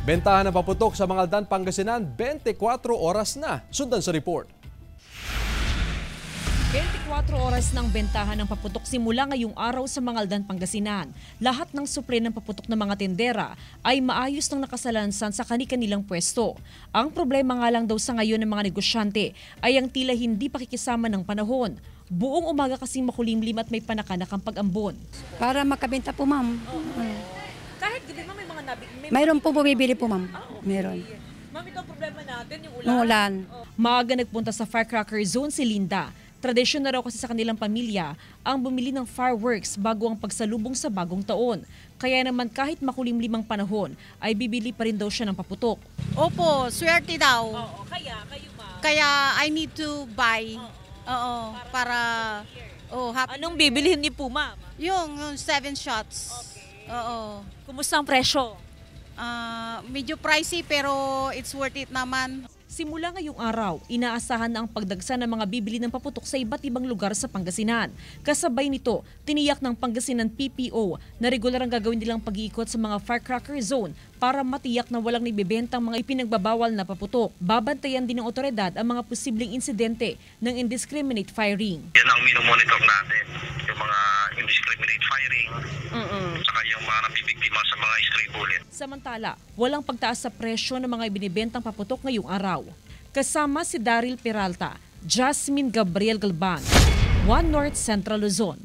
Bentahan ng paputok sa Mangaldan, Pangasinan, 24 oras na. Sundan sa report. 24 oras ng bentahan ng paputok simula ngayong araw sa Mangaldan, Pangasinan. Lahat ng supre ng paputok ng mga tendera ay maayos nang nakasalansan sa kani-kanilang pwesto. Ang problema nga lang daw sa ngayon ng mga negosyante ay ang tila hindi pakikisama ng panahon. Buong umaga kasing makulimlim at may panakanak ang pag-ambon. Para makabenta po, ma'am. Kahit di ba may mga Mayroon po bumibili po, ma'am. Meron. Ma'am, ito ang problema natin, yung Yung ulan. Maaga nagpunta sa firecracker zone si Linda. Tradisyon na raw kasi sa kanilang pamilya ang bumili ng fireworks bago ang pagsalubong sa bagong taon. Kaya naman kahit makulimlim ang panahon, ay bibili pa rin daw siya ng paputok. Opo, swerte daw. Oo, kaya kayo ma. Kaya I need to buy. Oo, para happy. Anong bibilihin niyo po, ma'am? Yung 7 shots. Oo. Kumusta ang presyo? Medyo pricey pero it's worth it naman. Simula ngayong araw, inaasahan na ang pagdagsa ng mga bibili ng paputok sa iba't ibang lugar sa Pangasinan. Kasabay nito, tiniyak ng Pangasinan PPO na regular ang gagawin nilang pag-iikot sa mga firecracker zone para matiyak na walang nibibentang mga ipinagbabawal na paputok. Babantayan din ng otoridad ang mga posibleng insidente ng indiscriminate firing. Yan ang minomonitor natin, yung mga indiscriminate firing, saka yung mga nabibiktima sa mga stray bullet. Samantala, walang pagtaas sa presyo ng mga ibinibentang paputok ngayong araw. Kasama si Daryl Peralta, Jasmine Gabriel Galban, One North Central Luzon.